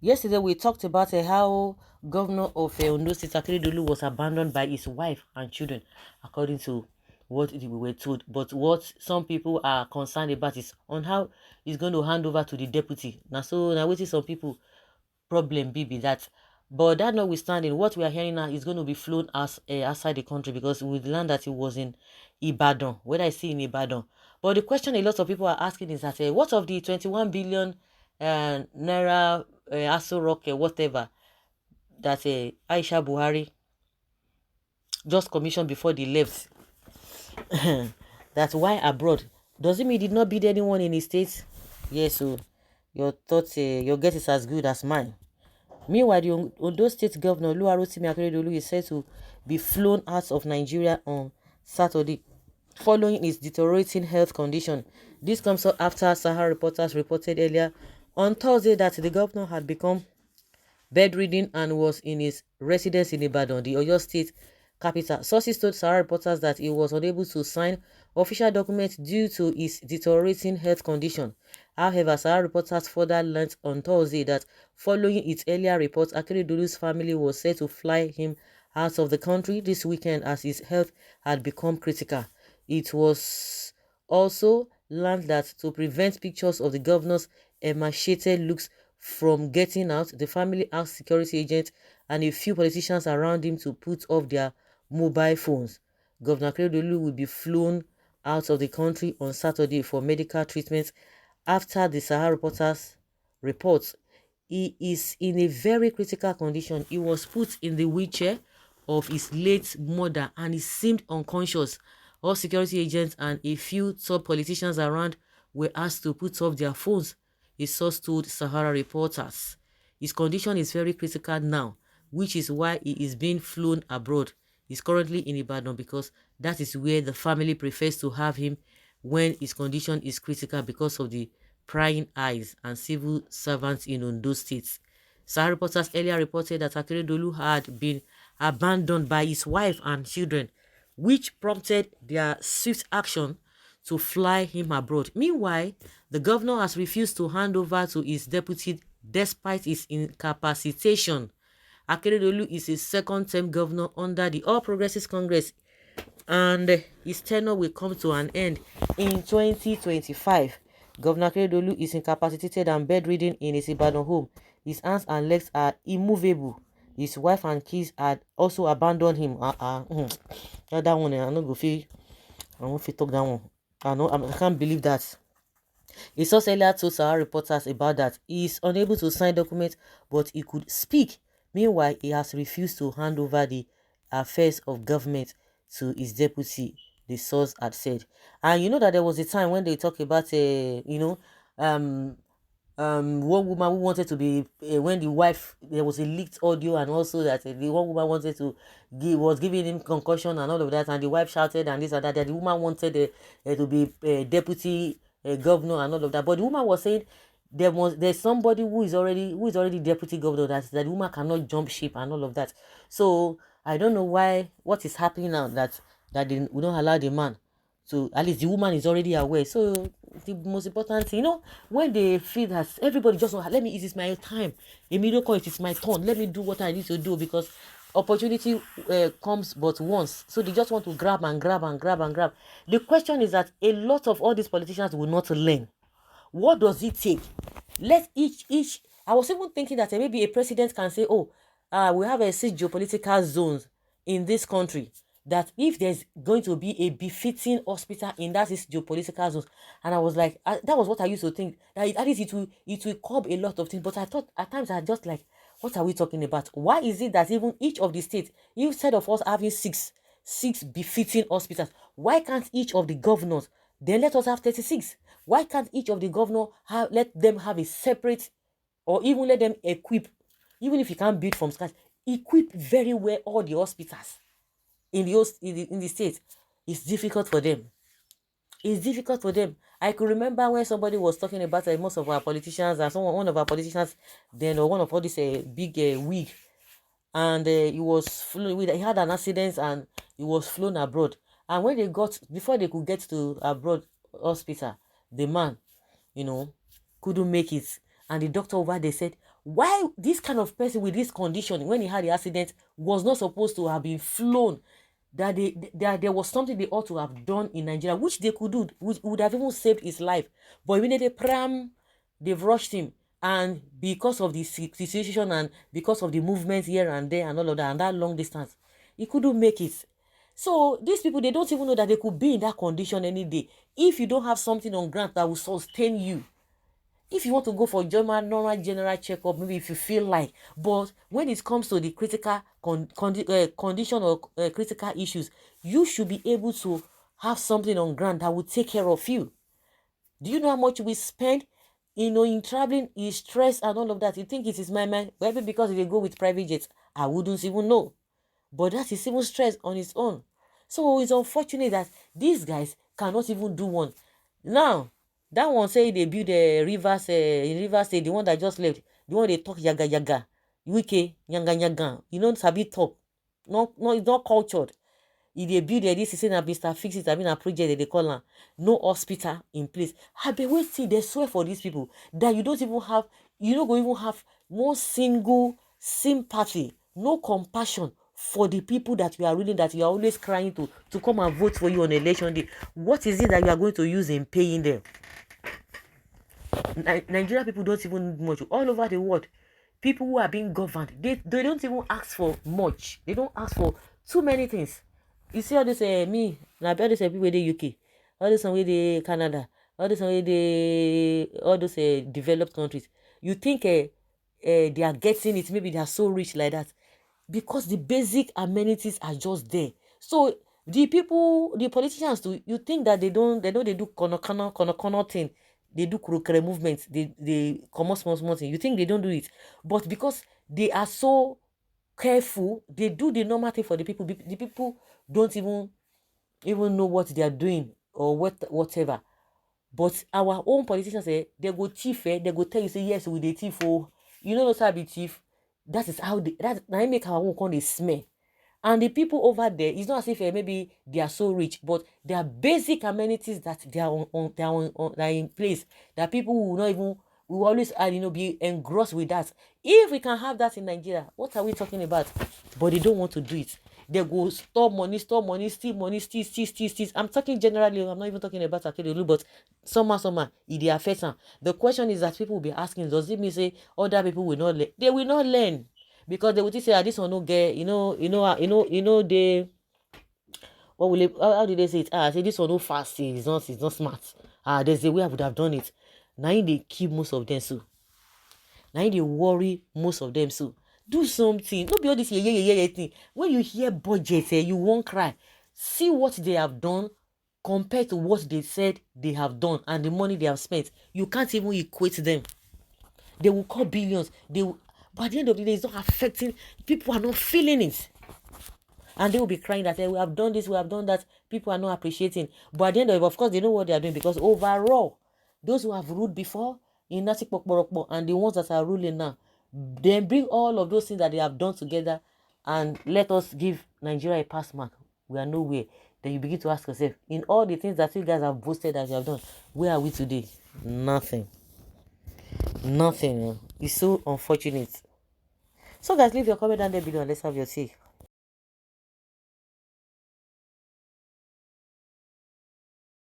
Yesterday we talked about how Governor of Ondo State Akeredolu was abandoned by his wife and children, according to what we were told. But what some people are concerned about is on how he's going to hand over to the deputy. Now waiting some people problem be that. But that notwithstanding, what we are hearing now is going to be flown as outside the country, because we learned that it was in Ibadan. Whether I see in Ibadan. But the question a lot of people are asking is that what of the 21 billion naira Aso Rock whatever that Aisha Buhari just commissioned before they left? That's why abroad. Does it mean he did not beat anyone in his state? Yes, so your thoughts, your guess is as good as mine. Meanwhile, the Ondo State Governor Oluwarotimi Akeredolu is said to be flown out of Nigeria on Saturday following his deteriorating health condition. This comes up after Sahara reporters reported earlier on Thursday that the governor had become bedridden and was in his residence in Ibadan, the Oyo State capital. Sources told Sahara reporters that he was unable to sign official documents due to his deteriorating health condition. However, Sahara reporters further learned on Thursday that following its earlier reports, Akeredolu's family was set to fly him out of the country this weekend as his health had become critical. It was also learned that to prevent pictures of the governor's emaciated looks from getting out, the family asked security agents and a few politicians around him to put off their mobile phones. Governor Akeredolu will be flown out of the country on Saturday for medical treatment after the Sahara reporters reports. He is in a very critical condition. He was put in the wheelchair of his late mother and he seemed unconscious. All security agents and a few top politicians around were asked to put off their phones, a source told Sahara reporters. His condition is very critical now, which is why he is being flown abroad. He's currently in Ibadan because that is where the family prefers to have him when his condition is critical because of the prying eyes and civil servants in Ondo State. Sahara reporters earlier reported that Akeredolu had been abandoned by his wife and children, which prompted their swift action to fly him abroad. Meanwhile, the governor has refused to hand over to his deputy despite his incapacitation. Akeredolu is a second-term governor under the All Progressives Congress, and his tenure will come to an end in 2025. Governor Akeredolu is incapacitated and bedridden in his Ibadan home. His hands and legs are immovable. His wife and kids had also abandoned him. That one, I no go fit. I won't fit talk that one. I can't believe that. A source earlier told Sahara reporters about that. He is unable to sign documents, but he could speak. Meanwhile, he has refused to hand over the affairs of government to his deputy, the source had said. And you know that there was a time when they talk about, um, one woman who wanted to be when the wife, there was a leaked audio, and also that the one woman wanted to was giving him concussion and all of that, and the wife shouted and this and that the woman wanted to be deputy governor and all of that, but the woman was saying there's somebody who is already deputy governor, that the woman cannot jump ship and all of that. So I don't know what is happening now, that we don't allow the man. So at least the woman is already aware. So the most important thing, when they feel that everybody just want, let me, it is my time. Immediately, it is my turn. Let me do what I need to do, because opportunity comes but once. So they just want to grab and grab and grab and grab. The question is that a lot of all these politicians will not learn. What does it take? Let each. I was even thinking that maybe a president can say, "Oh, we have a 6 geopolitical zones in this country. That if there's going to be a befitting hospital in that is geopolitical zones," and I was like, that was what I used to think. That at least it will curb a lot of things. But I thought at times I just like, what are we talking about? Why is it that even each of the states, instead of us having six befitting hospitals, why can't each of the governors then let us have 36? Why can't each of the governor let them have a separate, or even let them equip, even if you can't build from scratch, equip very well all the hospitals in the state? It's difficult for them. It's difficult for them. I could remember when somebody was talking about most of our politicians, and one of our politicians then, or one of all these big wig, and he had an accident and he was flown abroad. And when before they could get to abroad hospital, the man, couldn't make it. And the doctor over there said, Why this kind of person with this condition, when he had the accident, was not supposed to have been flown? That there was something they ought to have done in Nigeria, which they could do, which would have even saved his life. But immediately, they've rushed him. And because of the situation and because of the movements here and there and all of that, and that long distance, he couldn't make it. So these people, they don't even know that they could be in that condition any day. If you don't have something on ground that will sustain you, if you want to go for normal general checkup, maybe if you feel like, but when it comes to the critical condition or critical issues, you should be able to have something on ground that will take care of you. Do you know how much we spend, in traveling, in stress and all of that? You think it is my mind? Maybe because they go with private jets, I wouldn't even know. But that is even stress on its own. So it's unfortunate that these guys cannot even do one. Now, that one say they build a rivers in Rivers State, the one that just left, the one they talk yaga yaga, wiki yaga yaga. You know, sabi talk. No, it's not cultured. If they build this, is saying that Mr. Fix It, I mean a project that they call her, no hospital in place. I be waiting, they swear for these people that you don't even have, you don't even have one single sympathy, no compassion for the people that you are ruling, that you are always crying to come and vote for you on election day. What is it that you are going to use in paying them? Nigerian people don't even need much. All over the world, people who are being governed, they don't even ask for much. They don't ask for too many things. You see all this me, now all these people with the UK, all this with the Canada, all this with the all those developed countries. You think they are getting it? Maybe they are so rich like that because the basic amenities are just there. So the people, the politicians, too, you think that they do corner thing. They do krokere movements. They come out small thing. You think they don't do it, but because they are so careful, they do the normal thing for the people. The people don't even know what they are doing or whatever. But our own politicians say they go thief, they go tell you say yes we dey thief. Oh, you know how be thief. That is how that now make our own come dey smell. And the people over there, it's not as if maybe they are so rich, but there are basic amenities that they are they are in place that people will not even will always be engrossed with that. If we can have that in Nigeria, what are we talking about? But they don't want to do it. They go store money, steal money, steal. I'm talking generally. I'm not even talking about Akeredolu, but somehow, it dey affect them. The question is that people will be asking: does it mean say other people will not learn? They will not learn. Because they would say, this one no get, they what will how did they say it? I say this one no fast, it's not smart. There's a way I would have done it. Now they keep most of them so. Now they worry most of them so. Do something. Don't be all this yeah thing. When you hear budget, you won't cry. See what they have done compared to what they said they have done and the money they have spent. You can't even equate them. They will call billions. But at the end of the day, it's not affecting. People are not feeling it. And they will be crying that, we have done this, we have done that. People are not appreciating. But at the end of course, they know what they are doing. Because overall, those who have ruled before, in Nasi Pokporokpo, and the ones that are ruling now, then bring all of those things that they have done together and let us give Nigeria a pass mark. We are nowhere. Then you begin to ask yourself, in all the things that you guys have boasted that you have done, where are we today? Nothing. It's so unfortunate. So guys, leave your comment down there below and let's have your take.